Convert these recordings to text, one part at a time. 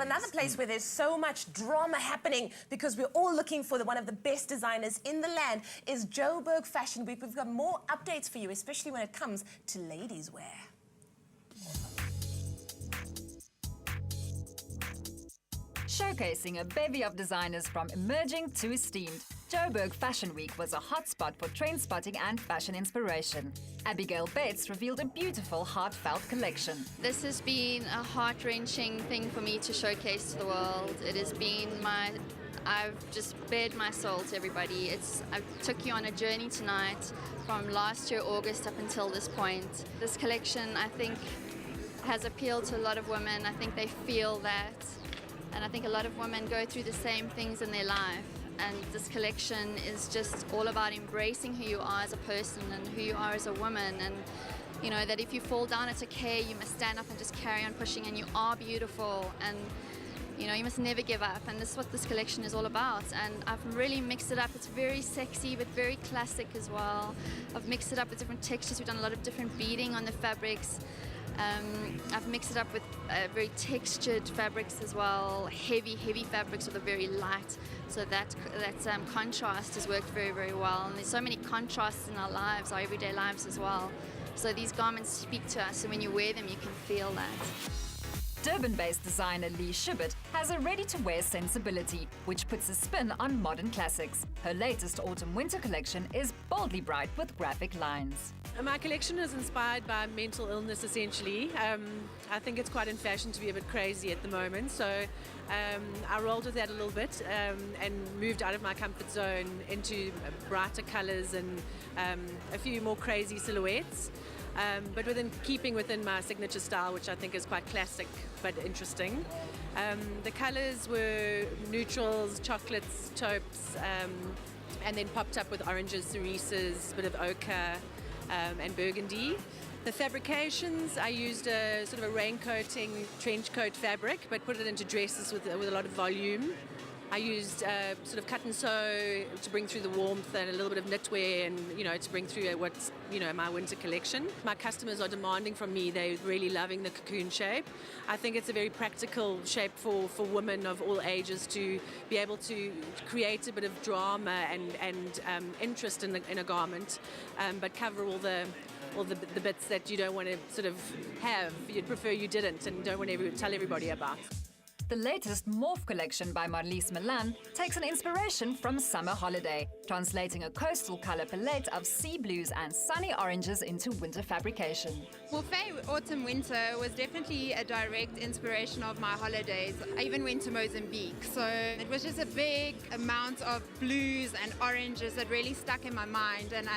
Another place where there's so much drama happening because we're all looking for one of the best designers in the land is Joburg Fashion Week. We've got more updates for you, especially when it comes to ladies' wear. Showcasing a bevy of designers from emerging to esteemed, Joburg Fashion Week was a hotspot for trend spotting and fashion inspiration. Abigail Bates revealed a beautiful, heartfelt collection. This has been a heart-wrenching thing for me to showcase to the world. It has been I've just bared my soul to everybody. I took you on a journey tonight from last year, August, up until this point. This collection, I think, has appealed to a lot of women. I think they feel that. And I think a lot of women go through the same things in their life. And this collection is just all about embracing who you are as a person and who you are as a woman. And, you know, that if you fall down, it's okay. You must stand up and just carry on pushing. And you are beautiful. And, you know, you must never give up. And this is what this collection is all about. And I've really mixed it up. It's very sexy, but very classic as well. I've mixed it up with different textures. We've done a lot of different beading on the fabrics. I've mixed it up with very textured fabrics as well, heavy fabrics with a very light, so that contrast has worked very, very well. And there's so many contrasts in our lives, our everyday lives as well. So these garments speak to us, and when you wear them, you can feel that. Durban-based designer Leigh Schubert has a ready-to-wear sensibility, which puts a spin on modern classics. Her latest autumn-winter collection is boldly bright with graphic lines. My collection is inspired by mental illness, essentially. I think it's quite in fashion to be a bit crazy at the moment, so I rolled with that a little bit and moved out of my comfort zone into brighter colors and a few more crazy silhouettes, but keeping within my signature style, which I think is quite classic but interesting. The colors were neutrals, chocolates, taupes, and then popped up with oranges, cerises, a bit of ochre, and burgundy. The fabrications, I used a sort of a raincoating trench coat fabric, but put it into dresses with a lot of volume. I used sort of cut and sew to bring through the warmth and a little bit of knitwear and, you know, to bring through what's, you know, my winter collection. My customers are demanding from me, they're really loving the cocoon shape. I think it's a very practical shape for women of all ages to be able to create a bit of drama and interest in a garment, but cover all the bits that you don't want to sort of have, you'd prefer you didn't and don't want to tell everybody about. The latest Morphe collection by Marlies Milan takes an inspiration from summer holiday, translating a coastal color palette of sea blues and sunny oranges into winter fabrication. Morphe Autumn Winter was definitely a direct inspiration of my holidays. I even went to Mozambique, so it was just a big amount of blues and oranges that really stuck in my mind, and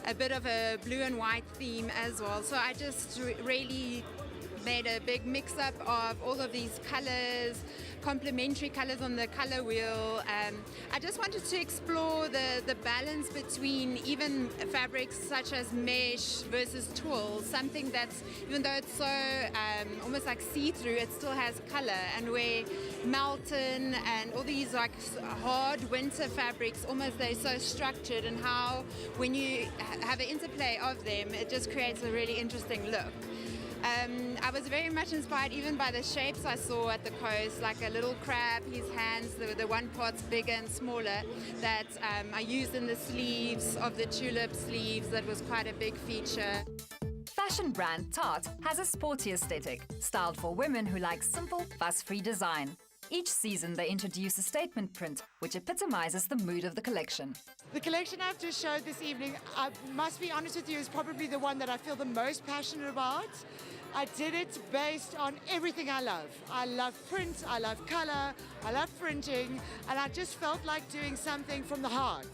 a bit of a blue and white theme as well. So I just really made a big mix-up of all of these colors, complementary colors on the color wheel. I just wanted to explore the balance between even fabrics such as mesh versus tulle, something that's, even though it's so almost like see-through, it still has color, and where Melton and all these like hard winter fabrics, almost they're so structured, and how when you have an interplay of them, it just creates a really interesting look. I was very much inspired even by the shapes I saw at the coast, like a little crab, his hands, the one part's bigger and smaller, that I used in the sleeves of the tulip sleeves. That was quite a big feature. Fashion brand Tart has a sporty aesthetic, styled for women who like simple, fuss-free design. Each season they introduce a statement print, which epitomizes the mood of the collection. The collection I've just showed this evening, I must be honest with you, is probably the one that I feel the most passionate about. I did it based on everything I love. I love print, I love color, I love printing, and I just felt like doing something from the heart.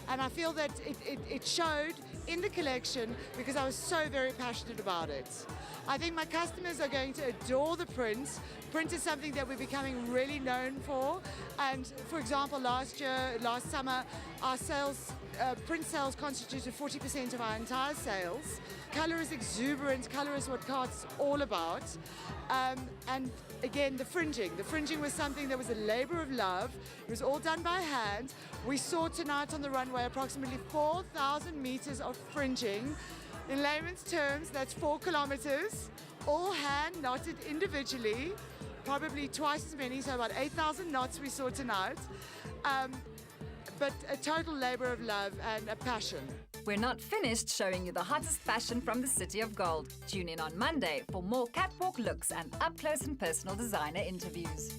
And I feel that it showed in the collection because I was so very passionate about it. I think my customers are going to adore the print. Print is something that we're becoming really known for. And for example, last summer, our sales, print sales constituted 40% of our entire sales. Color is exuberant, color is what Tart's all about. And again, the fringing. The fringing was something that was a labor of love. It was all done by hand. We saw tonight on the runway approximately 4,000 meters of fringing. In layman's terms, that's 4 kilometers, all hand knotted individually. probably twice as many, so about 8,000 knots we saw tonight. But a total labor of love and a passion. We're not finished showing you the hottest fashion from the City of Gold. Tune in on Monday for more catwalk looks and up-close and personal designer interviews.